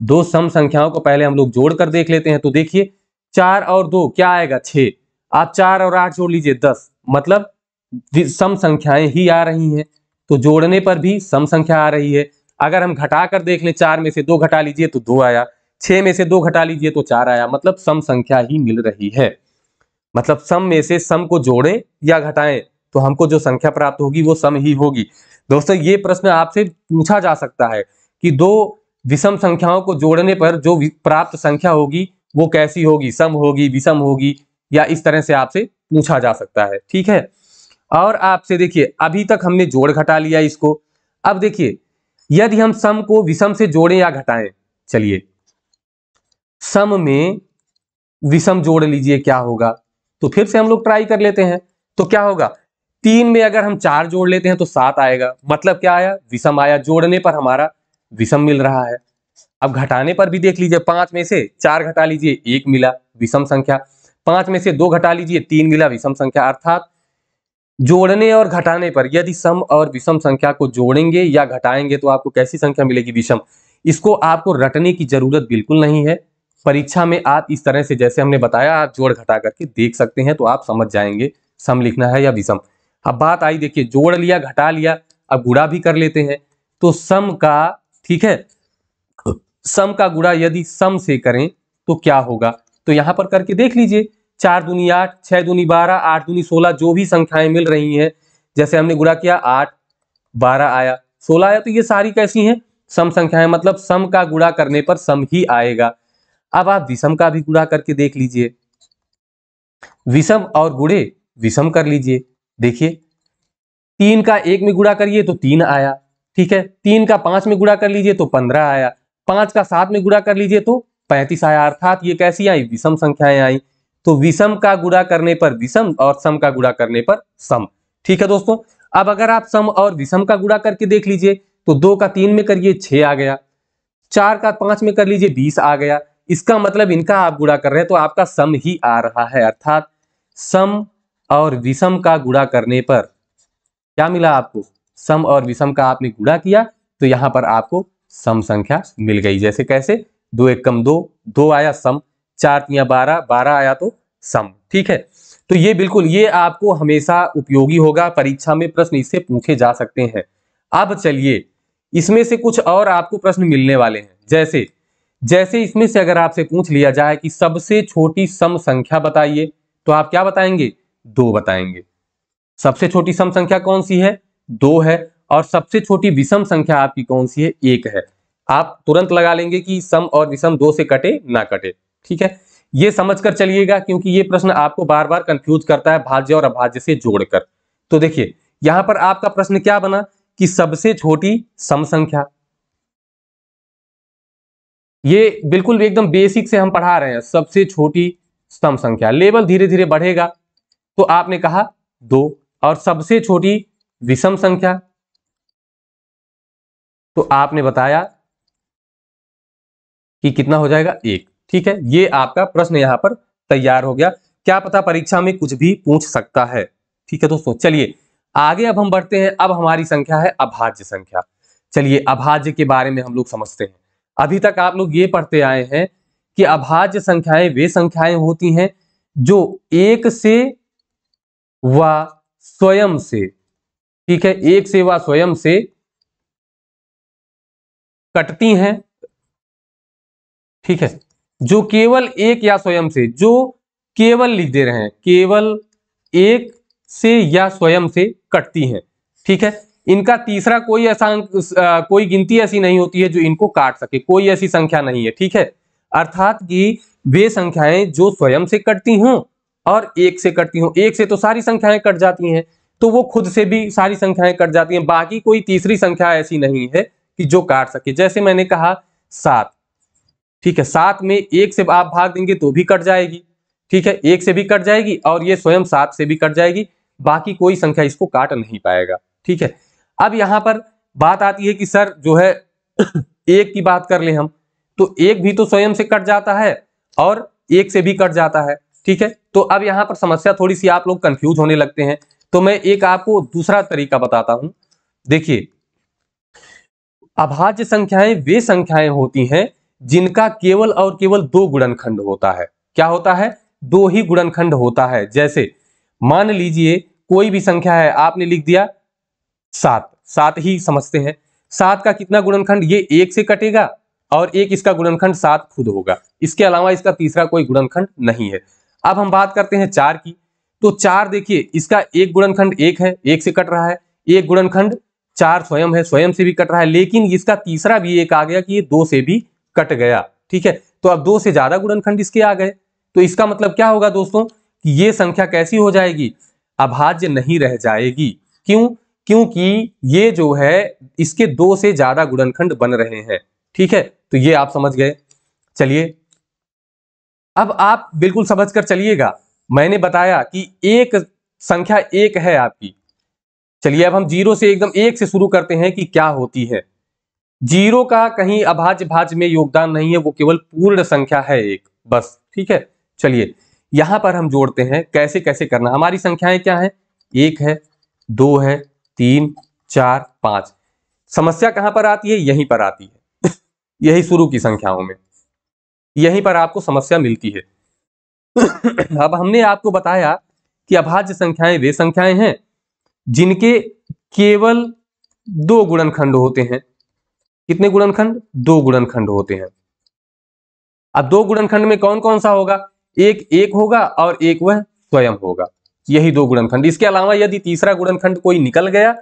2 सम संख्याओं को पहले हम लोग जोड़कर देख लेते हैं। तो देखिए 4 और 2 क्या आएगा, 6। आप 4 और 8 जोड़ लीजिए, 10, मतलब सम संख्याएं ही आ रही हैं। तो जोड़ने पर भी सम संख्या आ रही है। अगर हम घटा कर देख लें, 4 में से 2 घटा लीजिए तो 2 आया, 6 में से 2 घटा लीजिए तो 4 आया, मतलब सम संख्या ही मिल रही है। मतलब सम में से सम को जोड़ें या घटाएं तो हमको जो संख्या प्राप्त होगी वो सम ही होगी। दोस्तों ये प्रश्न आपसे पूछा जा सकता है कि 2 विषम संख्याओं को जोड़ने पर जो प्राप्त संख्या होगी वो कैसी होगी, सम होगी, विषम होगी, या इस तरह से आपसे पूछा जा सकता है। ठीक है, और आपसे देखिए अभी तक हमने जोड़ घटा लिया इसको। अब देखिए यदि हम सम को विषम से जोड़ें या घटाएं, चलिए सम में विषम जोड़ लीजिए क्या होगा। तो फिर से हम लोग ट्राई कर लेते हैं। तो क्या होगा, 3 में अगर हम 4 जोड़ लेते हैं तो 7 आएगा, मतलब क्या आया, विषम आया। जोड़ने पर हमारा विषम मिल रहा है। अब घटाने पर भी देख लीजिए, 5 में से 4 घटा लीजिए, 1 मिला, विषम संख्या। 5 में से 2 घटा लीजिए, 3 मिला, विषम संख्या। अर्थात जोड़ने और घटाने पर यदि सम और विषम संख्या को जोड़ेंगे या घटाएंगे तो आपको कैसी संख्या मिलेगी, विषम। इसको आपको रटने की जरूरत बिल्कुल नहीं है। परीक्षा में आप इस तरह से, जैसे हमने बताया, आप जोड़ घटा करके देख सकते हैं तो आप समझ जाएंगे सम लिखना है या विषम। अब बात आई, देखिए जोड़ लिया, घटा लिया, अब गुणा भी कर लेते हैं। तो सम का, ठीक है, सम का गुणा यदि सम से करें तो क्या होगा, तो यहां पर करके देख लीजिए। 4 दूनी 8, 6 दूनी 12, 8 दूनी 16, जो भी संख्याएं मिल रही हैं, जैसे हमने गुणा किया 8, 12 आया, 16 आया, तो ये सारी कैसी हैं, सम संख्याएं। मतलब सम का गुणा करने पर सम ही आएगा। अब आप विषम का भी गुणा करके देख लीजिए, विषम और गुणे विषम कर लीजिए। देखिए 3 का 1 में गुणा करिए तो 3 आया, ठीक है। 3 का 5 में गुणा कर लीजिए तो 15 आया, 5 का 7 में गुणा कर लीजिए तो 35 आया। अर्थात ये कैसी आई, विषम संख्याएं आई। तो विषम का गुणा करने पर विषम और सम का गुणा करने पर सम। ठीक है दोस्तों, अब अगर आप सम और विषम का गुणा करके देख लीजिए तो 2 का 3 में करिए 6 आ गया, 4 का 5 में कर लीजिए 20 आ गया। इसका मतलब इनका आप गुणा कर रहे हैं तो आपका सम ही आ रहा है। अर्थात सम और विषम का गुणा करने पर क्या मिला आपको, सम और विषम का आपने गुणा किया तो यहां पर आपको सम संख्या मिल गई। जैसे कैसे, 2 एकम 2, 2 आया सम, 4 तियां 12, 12 आया तो सम। ठीक है, तो ये बिल्कुल, ये आपको हमेशा उपयोगी होगा, परीक्षा में प्रश्न इससे पूछे जा सकते हैं। अब चलिए इसमें से कुछ और आपको प्रश्न मिलने वाले हैं। जैसे इसमें से अगर आपसे पूछ लिया जाए कि सबसे छोटी सम संख्या बताइए, तो आप क्या बताएंगे, 2 बताएंगे। सबसे छोटी सम संख्या कौन सी है? 2 है। और सबसे छोटी विषम संख्या आपकी कौन सी है? 1 है। आप तुरंत लगा लेंगे कि सम और विषम 2 से कटे ना कटे। ठीक है, ये समझकर चलिएगा, क्योंकि ये प्रश्न आपको बार बार कंफ्यूज करता है भाज्य और अभाज्य से जोड़कर। तो देखिए यहां पर आपका प्रश्न क्या बना कि सबसे छोटी सम संख्या, ये बिल्कुल एकदम बेसिक से हम पढ़ा रहे हैं। सबसे छोटी सम संख्या, लेवल धीरे धीरे बढ़ेगा, तो आपने कहा 2। और सबसे छोटी विषम संख्या, तो आपने बताया कि कितना हो जाएगा? 1। ठीक है, ये आपका प्रश्न यहां पर तैयार हो गया। क्या पता परीक्षा में कुछ भी पूछ सकता है। ठीक है दोस्तों, चलिए आगे अब हम बढ़ते हैं। अब हमारी संख्या है अभाज्य संख्या। चलिए अभाज्य के बारे में हम लोग समझते हैं। अभी तक आप लोग ये पढ़ते आए हैं कि अभाज्य संख्याएं वे संख्याएं होती हैं जो एक से व स्वयं से, ठीक है, एक से व स्वयं से कटती हैं। ठीक है, जो केवल एक या स्वयं से, जो केवल लिख दे रहे हैं, केवल एक से या स्वयं से कटती हैं। ठीक है, इनका तीसरा कोई ऐसा कोई गिनती ऐसी नहीं होती है जो इनको काट सके, कोई ऐसी संख्या नहीं है। ठीक है, अर्थात कि वे संख्याएं जो स्वयं से कटती हों और एक से कटती हों। एक से तो सारी संख्याएं कट जाती हैं, तो वो खुद से भी सारी संख्याएं कट जाती हैं। बाकी कोई तीसरी संख्या ऐसी नहीं है कि जो काट सके। जैसे मैंने कहा 7, ठीक है, 7 में 1 से आप भाग देंगे तो भी कट जाएगी। ठीक है, 1 से भी कट जाएगी और ये स्वयं 7 से भी कट जाएगी। बाकी कोई संख्या इसको काट नहीं पाएगा। ठीक है, अब यहां पर बात आती है कि सर जो है एक की बात कर ले हम, तो एक भी तो स्वयं से कट जाता है और एक से भी कट जाता है। ठीक है, तो अब यहां पर समस्या थोड़ी सी आप लोग कंफ्यूज होने लगते हैं, तो मैं एक आपको दूसरा तरीका बताता हूं। देखिए, अभाज्य संख्याएं वे संख्याएं होती हैं जिनका केवल और केवल 2 गुणनखंड होता है। क्या होता है? 2 ही गुणनखंड होता है। जैसे मान लीजिए कोई भी संख्या है, आपने लिख दिया 7, 7 ही समझते हैं। 7 का कितना गुणनखंड? ये 1 से कटेगा और एक इसका गुणनखंड 7 खुद होगा। इसके अलावा इसका तीसरा कोई गुणनखंड नहीं है। अब हम बात करते हैं 4 की, तो 4 देखिए इसका एक गुणनखंड 1 है, 1 से कट रहा है। एक गुणनखंड 4 स्वयं है, स्वयं से भी कट रहा है, लेकिन इसका तीसरा भी एक आ गया कि ये 2 से भी कट गया। ठीक है, तो अब 2 से ज्यादा गुणनखंड इसके आ गए, तो इसका मतलब क्या होगा दोस्तों कि ये संख्या कैसी हो जाएगी? अभाज्य नहीं रह जाएगी। क्यों? क्योंकि ये जो है इसके 2 से ज्यादा गुणनखंड बन रहे हैं। ठीक है, तो ये आप समझ गए। चलिए अब आप बिल्कुल समझकर चलिएगा, मैंने बताया कि एक संख्या 1 है आपकी। चलिए अब हम 0 से एकदम 1 से शुरू करते हैं कि क्या होती है। 0 का कहीं अभाज्य भाज्य में योगदान नहीं है, वो केवल पूर्ण संख्या है 1 बस। ठीक है, चलिए यहां पर हम जोड़ते हैं, कैसे कैसे करना। हमारी संख्याएं क्या है? 1 है, 2 है, 3, 4, 5। समस्या कहां पर आती है? यहीं पर आती है यही शुरू की संख्याओं में, यहीं पर आपको समस्या मिलती है अब हमने आपको बताया कि अभाज्य संख्याएं वे संख्याएं हैं जिनके केवल 2 गुणनखंड होते हैं। कितने गुणनखंड? 2 गुणनखंड होते हैं। अब 2 गुणनखंड में कौन कौन सा होगा? एक 1 होगा और एक वह स्वयं होगा। यही 2 गुणनखंड। इसके अलावा यदि तीसरा गुणनखंड कोई निकल गया,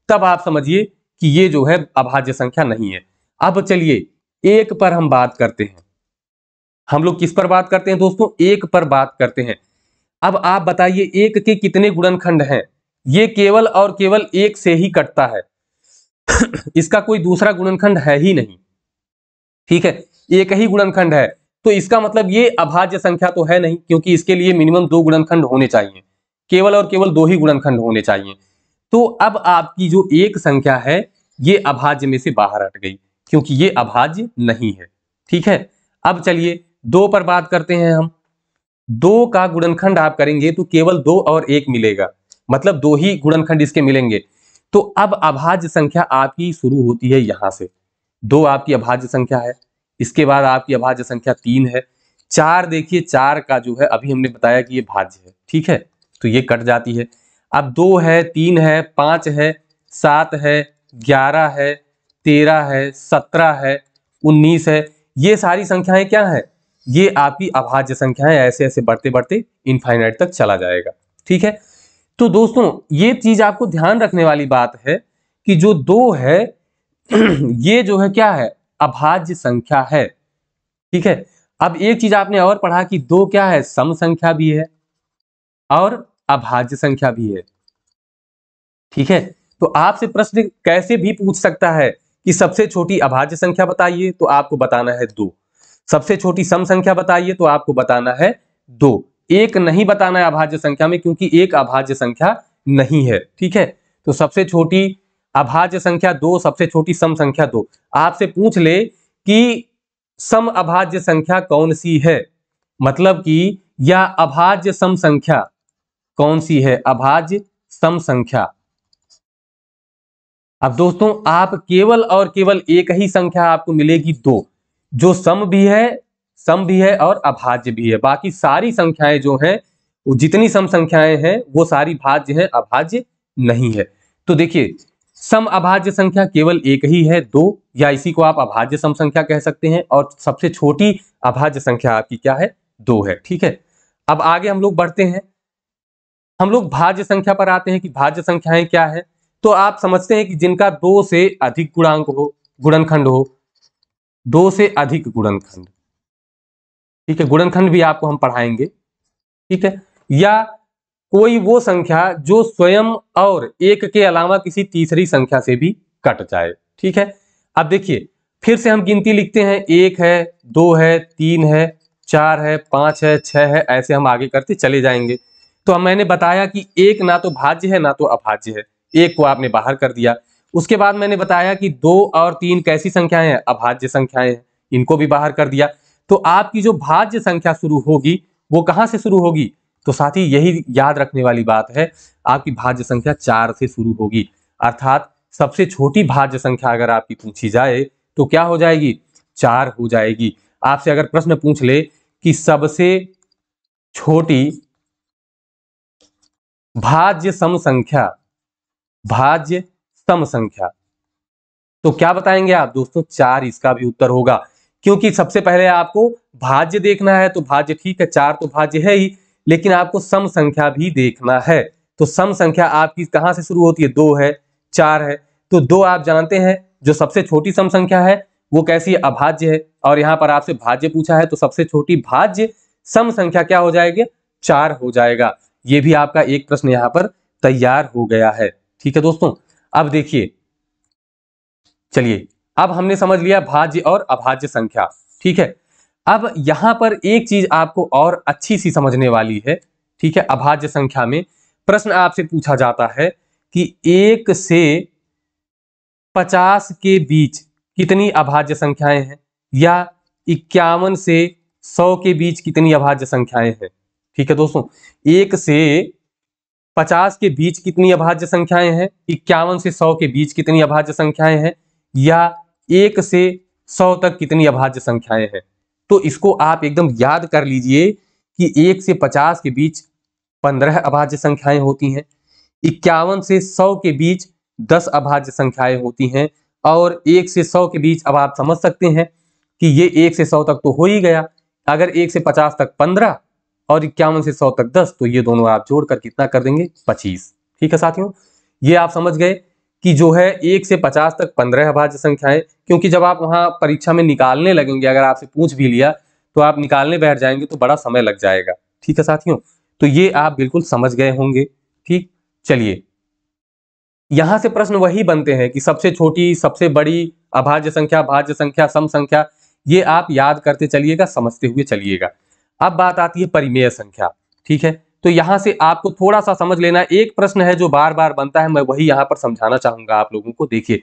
तब आप समझिए कि ये जो है अभाज्य संख्या नहीं है। अब चलिए 1 पर हम बात करते हैं। हम लोग किस पर बात करते हैं दोस्तों? 1 पर बात करते हैं। अब आप बताइए 1 के कितने गुणनखंड हैं? ये केवल और केवल 1 से ही कटता है इसका कोई दूसरा गुणनखंड है ही नहीं। ठीक है, एक ही गुणनखंड है, तो इसका मतलब ये अभाज्य संख्या तो है नहीं, क्योंकि इसके लिए मिनिमम 2 गुणनखंड होने चाहिए, केवल और केवल 2 ही गुणनखंड होने चाहिए। तो अब आपकी जो एक संख्या है ये अभाज्य में से बाहर हट गई, क्योंकि ये अभाज्य नहीं है। ठीक है, अब चलिए 2 पर बात करते हैं हम। 2 का गुणनखंड आप करेंगे तो केवल 2 और 1 मिलेगा, मतलब 2 ही गुणनखंड इसके मिलेंगे। तो अब अभाज्य संख्या आपकी शुरू होती है यहां से। 2 आपकी अभाज्य संख्या है, इसके बाद आपकी अभाज्य संख्या 3 है। 4 देखिए, 4 का जो है अभी हमने बताया कि ये भाज्य है। ठीक है, तो ये कट जाती है। अब 2 है, 3 है, 5 है, 7 है, 11 है, 13 है, 17 है, 19 है। ये सारी संख्याएं क्या है? ये आपकी अभाज्य संख्याएं। ऐसे ऐसे बढ़ते बढ़ते इनफाइनाइट तक चला जाएगा। ठीक है, तो दोस्तों ये चीज आपको ध्यान रखने वाली बात है कि जो 2 है ये जो है क्या है, अभाज्य संख्या है। ठीक है, अब एक चीज आपने और पढ़ा कि 2 क्या है, सम संख्या भी है और अभाज्य संख्या भी है। ठीक है, तो आपसे प्रश्न कैसे भी पूछ सकता है कि सबसे छोटी अभाज्य संख्या बताइए, तो आपको बताना है 2। सबसे छोटी सम संख्या बताइए, तो आपको बताना है 2। एक नहीं बताना है अभाज्य संख्या में, क्योंकि एक अभाज्य संख्या नहीं है। ठीक है, तो सबसे छोटी अभाज्य संख्या 2, सबसे छोटी सम संख्या 2। आपसे पूछ ले कि सम अभाज्य संख्या कौन सी है, मतलब कि या अभाज्य सम संख्या कौन सी है, अभाज्य सम संख्या। अब दोस्तों आप केवल और केवल एक ही संख्या आपको मिलेगी 2, जो सम भी है और अभाज्य भी है। बाकी सारी संख्याएं जो हैं, वो जितनी सम संख्याएं हैं वो सारी भाज्य हैं, अभाज्य नहीं है। तो देखिए सम अभाज्य संख्या केवल एक ही है 2, या इसी को आप अभाज्य सम संख्या कह सकते हैं, और सबसे छोटी अभाज्य संख्या आपकी क्या है, 2 है। ठीक है, अब आगे हम लोग बढ़ते हैं, हम लोग भाज्य संख्या पर आते हैं कि भाज्य संख्याएं क्या है। तो आप समझते हैं कि जिनका 2 से अधिक गुणनखंड हो, 2 से अधिक गुणनखंड। ठीक है, गुणनखंड भी आपको हम पढ़ाएंगे। ठीक है, या कोई वो संख्या जो स्वयं और एक के अलावा किसी तीसरी संख्या से भी कट जाए। ठीक है, अब देखिए फिर से हम गिनती लिखते हैं, 1 है, 2 है, 3 है, 4 है, 5 है, 6 है, ऐसे हम आगे करते चले जाएंगे। तो अब मैंने बताया कि 1 ना तो भाज्य है ना तो अभाज्य है, 1 को आपने बाहर कर दिया। उसके बाद मैंने बताया कि 2 और 3 कैसी संख्याएं हैं, अभाज्य संख्याएं हैं, इनको भी बाहर कर दिया। तो आपकी जो भाज्य संख्या शुरू होगी वो कहां से शुरू होगी, तो साथी यही याद रखने वाली बात है, आपकी भाज्य संख्या 4 से शुरू होगी। अर्थात सबसे छोटी भाज्य संख्या अगर आपकी पूछी जाए तो क्या हो जाएगी, 4 हो जाएगी। आपसे अगर प्रश्न पूछ ले कि सबसे छोटी भाज्य सम संख्या, भाज्य सम संख्या, तो क्या बताएंगे आप दोस्तों, 4 इसका भी उत्तर होगा। क्योंकि सबसे पहले आपको भाज्य देखना है, तो भाज्य ठीक है, 4 तो भाज्य है ही, लेकिन आपको सम संख्या भी देखना है। तो सम संख्या आपकी कहां से शुरू होती है, 2 है, 4 है। तो 2 आप जानते हैं जो सबसे छोटी सम संख्या है वो कैसी है, अभाज्य है। और यहां पर आपसे भाज्य पूछा है, तो सबसे छोटी भाज्य सम संख्या क्या हो जाएगी, 4 हो जाएगा। ये भी आपका एक प्रश्न यहां पर तैयार हो गया है। ठीक है दोस्तों, अब देखिए, चलिए अब हमने समझ लिया भाज्य और अभाज्य संख्या। ठीक है, अब यहां पर एक चीज आपको और अच्छी सी समझने वाली है। ठीक है, अभाज्य संख्या में प्रश्न आपसे पूछा जाता है कि 1 से 50 के बीच कितनी अभाज्य संख्याएं हैं, या 51 से 100 के बीच कितनी अभाज्य संख्याएं हैं। ठीक है दोस्तों, 1 से 50 के बीच कितनी अभाज्य संख्याएं हैं, 51 से 100 के बीच कितनी अभाज्य संख्याएं हैं, या 1 से 100 तक कितनी अभाज्य संख्याएं हैं। तो इसको आप एकदम याद कर लीजिए कि 1 से 50 के बीच 15 अभाज्य संख्याएं होती हैं, 51 से 100 के बीच 10 अभाज्य संख्याएं होती हैं, और 1 से 100 के बीच अब आप समझ सकते हैं कि ये 1 से 100 तक तो हो ही गया। अगर 1 से 50 तक 15 और 51 से 100 तक 10, तो ये दोनों आप जोड़कर कितना कर देंगे, 25। ठीक है साथियों, ये आप समझ गए कि जो है 1 से 50 तक 15 अभाज्य संख्याएं। क्योंकि जब आप वहां परीक्षा में निकालने लगेंगे, अगर आपसे पूछ भी लिया तो आप निकालने बैठ जाएंगे तो बड़ा समय लग जाएगा। ठीक है साथियों, तो ये आप बिल्कुल समझ गए होंगे। ठीक, चलिए यहां से प्रश्न वही बनते हैं कि सबसे छोटी, सबसे बड़ी, अभाज्य संख्या, भाज्य संख्या, सम संख्या, ये आप याद करते चलिएगा, समझते हुए चलिएगा। अब बात आती है परिमेय संख्या। ठीक है, तो यहां से आपको थोड़ा सा समझ लेना, एक प्रश्न है जो बार बार बनता है, मैं वही यहां पर समझाना चाहूंगा आप लोगों को। देखिए,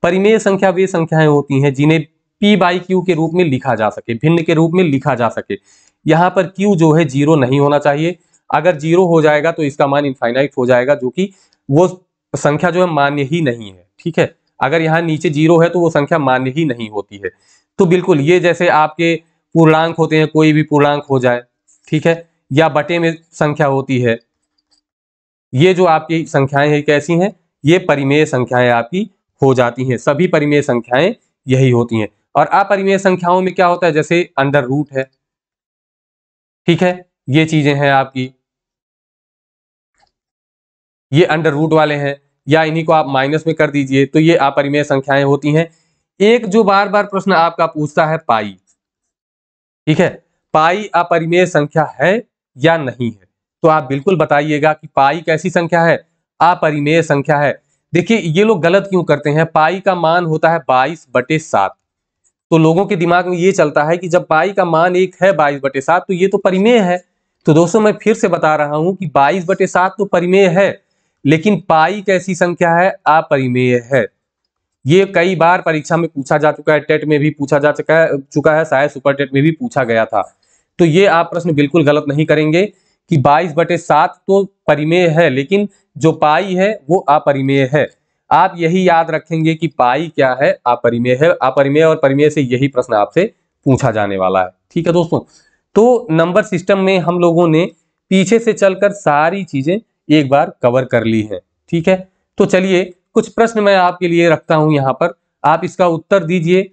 परिमेय संख्या वे संख्याएं होती हैं जिन्हें p/q के रूप में लिखा जा सके, भिन्न के रूप में लिखा जा सके। यहां पर q जो है 0 नहीं होना चाहिए। अगर 0 हो जाएगा तो इसका मान इनफाइनाइट हो जाएगा, जो कि वो संख्या जो है मान्य ही नहीं है। ठीक है, अगर यहाँ नीचे 0 है तो वो संख्या मान्य ही नहीं होती है। तो बिल्कुल ये जैसे आपके पूर्णांक होते हैं, कोई भी पूर्णांक हो जाए, ठीक है, या बटे में संख्या होती है, ये जो आपकी संख्याएं हैं कैसी हैं, ये परिमेय संख्याएं आपकी हो जाती हैं। सभी परिमेय संख्याएं यही होती हैं। और अपरिमेय संख्याओं में क्या होता है, जैसे अंडर रूट है, ठीक है, ये चीजें हैं आपकी। ये अंडर रूट वाले हैं, या इन्हीं को आप माइनस में कर दीजिए, तो ये अपरिमेय संख्याएं होती हैं। एक जो बार बार प्रश्न आपका पूछता है पाई, ठीक है, पाई अपरिमेय संख्या है या नहीं है, तो आप बिल्कुल बताइएगा कि पाई कैसी संख्या है, अपरिमेय संख्या है। देखिए ये लोग गलत क्यों करते हैं, पाई का मान होता है 22/7, तो लोगों के दिमाग में ये चलता है कि जब पाई का मान 1 है 22/7 तो ये तो परिमेय है। तो दोस्तों मैं फिर से बता रहा हूं कि 22/7 तो परिमेय है, लेकिन पाई कैसी संख्या है, अपरिमेय है। ये कई बार परीक्षा में पूछा जा चुका है, टेट में भी पूछा जा चुका है, शायद सुपर टेट में भी पूछा गया था। तो ये आप प्रश्न बिल्कुल गलत नहीं करेंगे कि 22/7 तो परिमेय है, लेकिन जो पाई है वो अपरिमेय है। आप यही याद रखेंगे कि पाई क्या है, अपरिमेय है। अपरिमेय और परिमेय से यही प्रश्न आपसे पूछा जाने वाला है, ठीक है दोस्तों। तो नंबर सिस्टम में हम लोगों ने पीछे से चलकर सारी चीजें एक बार कवर कर ली है, ठीक है। तो चलिए कुछ प्रश्न मैं आपके लिए रखता हूं यहां पर, आप इसका उत्तर दीजिए।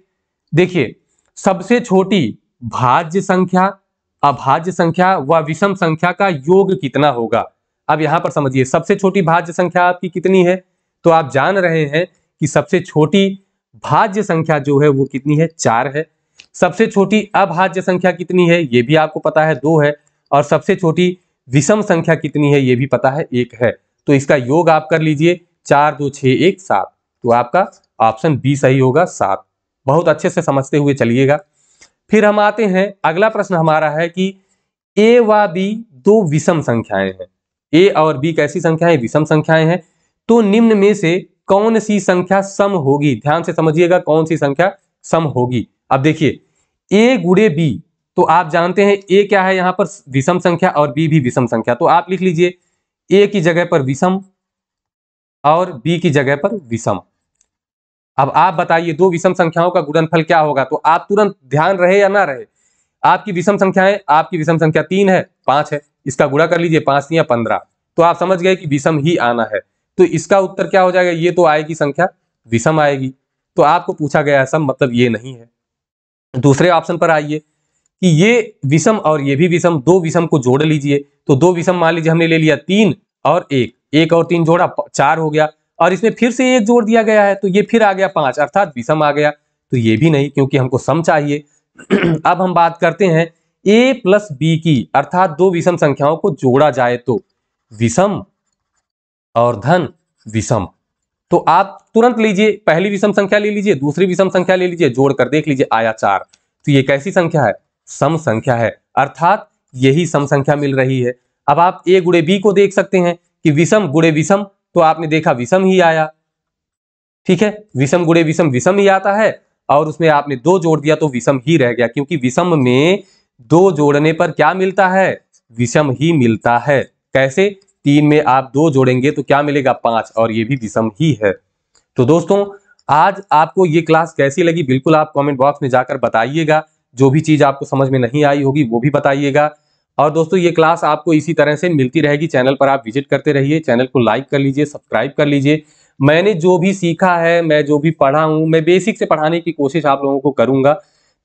देखिए, सबसे छोटी भाज्य संख्या, अभाज्य संख्या व विषम संख्या का योग कितना होगा। अब यहां पर समझिए, सबसे छोटी भाज्य संख्या आपकी कितनी है, तो आप जान रहे हैं कि सबसे छोटी भाज्य संख्या जो है वो कितनी है, 4 है। सबसे छोटी अभाज्य संख्या कितनी है, ये भी आपको पता है, 2 है। और सबसे छोटी विषम संख्या कितनी है, ये भी पता है, 1 है। तो इसका योग आप कर लीजिए, 4 2 6 1 7, तो आपका ऑप्शन बी सही होगा, 7। बहुत अच्छे से समझते हुए चलिएगा। फिर हम आते हैं, अगला प्रश्न हमारा है कि ए व बी दो विषम संख्याएं हैं। ए और बी कैसी संख्याएं, विषम संख्याएं हैं। तो निम्न में से कौन सी संख्या सम होगी, ध्यान से समझिएगा, कौन सी संख्या सम होगी। अब देखिए, ए गुणे बी, तो आप जानते हैं ए क्या है, यहां पर विषम संख्या और बी भी विषम संख्या, तो आप लिख लीजिए ए की जगह पर विषम और बी की जगह पर विषम। अब आप बताइए दो विषम संख्याओं का गुणनफल क्या होगा, तो आप तुरंत ध्यान रहे या ना रहे, आपकी विषम संख्याएं, आपकी विषम संख्या 3 है, 5 है, इसका गुणा कर लीजिए, 5 या 15, तो आप समझ गए कि विषम ही आना है। तो इसका उत्तर क्या हो जाएगा, ये तो आएगी संख्या विषम आएगी। तो आपको पूछा गया है सम, मतलब ये नहीं है। दूसरे ऑप्शन पर आइए कि ये विषम और ये भी विषम, दो विषम को जोड़ लीजिए। तो दो विषम मान लीजिए हमने ले लिया 3 और 1, 1 और 3 जोड़ा 4 हो गया, और इसमें फिर से 1 जोड़ दिया गया है, तो ये फिर आ गया 5, अर्थात विषम आ गया। तो ये भी नहीं, क्योंकि हमको सम चाहिए। अब हम बात करते हैं a प्लस बी की, अर्थात दो विषम संख्याओं को जोड़ा जाए तो विषम और धन विषम। तो आप तुरंत लीजिए, पहली विषम संख्या ले लीजिए, दूसरी विषम संख्या ले लीजिए, जोड़कर देख लीजिए, आया 4। तो ये कैसी संख्या है, सम संख्या है, अर्थात यही सम संख्या मिल रही है। अब आप a गुणे बी को देख सकते हैं कि विषम गुणे विषम, तो आपने देखा विषम ही आया, ठीक है, विषम गुणे विषम विषम ही आता है, और उसमें आपने 2 जोड़ दिया तो विषम ही रह गया, क्योंकि विषम में 2 जोड़ने पर क्या मिलता है, विषम ही मिलता है। कैसे, 3 में आप 2 जोड़ेंगे तो क्या मिलेगा, 5, और ये भी विषम ही है। तो दोस्तों आज आपको ये क्लास कैसी लगी, बिल्कुल आप कमेंट बॉक्स में जाकर बताइएगा। जो भी चीज आपको समझ में नहीं आई होगी वो भी बताइएगा। और दोस्तों ये क्लास आपको इसी तरह से मिलती रहेगी, चैनल पर आप विजिट करते रहिए, चैनल को लाइक कर लीजिए, सब्सक्राइब कर लीजिए। मैंने जो भी सीखा है, मैं जो भी पढ़ा हूं, मैं बेसिक से पढ़ाने की कोशिश आप लोगों को करूंगा,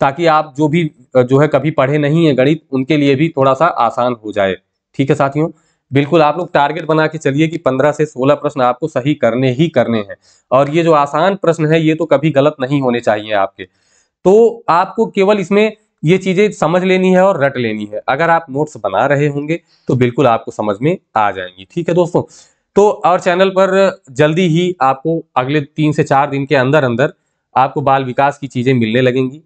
ताकि आप जो भी जो है कभी पढ़े नहीं है गणित, उनके लिए भी थोड़ा सा आसान हो जाए। ठीक है साथियों, बिल्कुल आप लोग टारगेट बना के चलिए कि 15 से 16 प्रश्न आपको सही करने ही करने हैं। और ये जो आसान प्रश्न है ये तो कभी गलत नहीं होने चाहिए आपके। तो आपको केवल इसमें ये चीजें समझ लेनी है और रट लेनी है। अगर आप नोट्स बना रहे होंगे तो बिल्कुल आपको समझ में आ जाएंगी। ठीक है दोस्तों, तो और चैनल पर जल्दी ही आपको अगले 3 से 4 दिन के अंदर अंदर आपको बाल विकास की चीजें मिलने लगेंगी।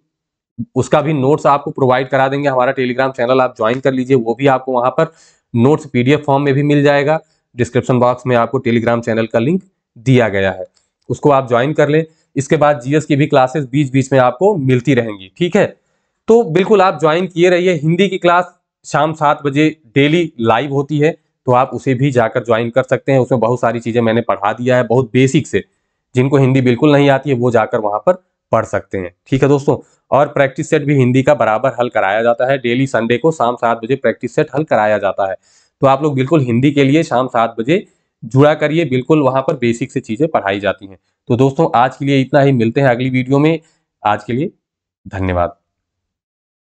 उसका भी नोट्स आपको प्रोवाइड करा देंगे। हमारा टेलीग्राम चैनल आप ज्वाइन कर लीजिए, वो भी आपको वहां पर नोट्स पीडीएफ फॉर्म में भी मिल जाएगा। डिस्क्रिप्शन बॉक्स में आपको टेलीग्राम चैनल का लिंक दिया गया है, उसको आप ज्वाइन कर लें। इसके बाद जीएस की भी क्लासेस बीच बीच में आपको मिलती रहेंगी। ठीक है, तो बिल्कुल आप ज्वाइन किए रहिए। हिंदी की क्लास शाम 7 बजे डेली लाइव होती है, तो आप उसे भी जाकर ज्वाइन कर सकते हैं। उसमें बहुत सारी चीजें मैंने पढ़ा दिया है, बहुत बेसिक से। जिनको हिंदी बिल्कुल नहीं आती है वो जाकर वहां पर पढ़ सकते हैं। ठीक है दोस्तों, और प्रैक्टिस सेट भी हिंदी का बराबर हल कराया जाता है। डेली संडे को शाम 7 बजे प्रैक्टिस सेट हल कराया जाता है। तो आप लोग बिल्कुल हिंदी के लिए शाम 7 बजे जुड़ा करिए, बिल्कुल वहां पर बेसिक से चीजें पढ़ाई जाती हैं। तो दोस्तों आज के लिए इतना ही, मिलते हैं अगली वीडियो में। आज के लिए धन्यवाद।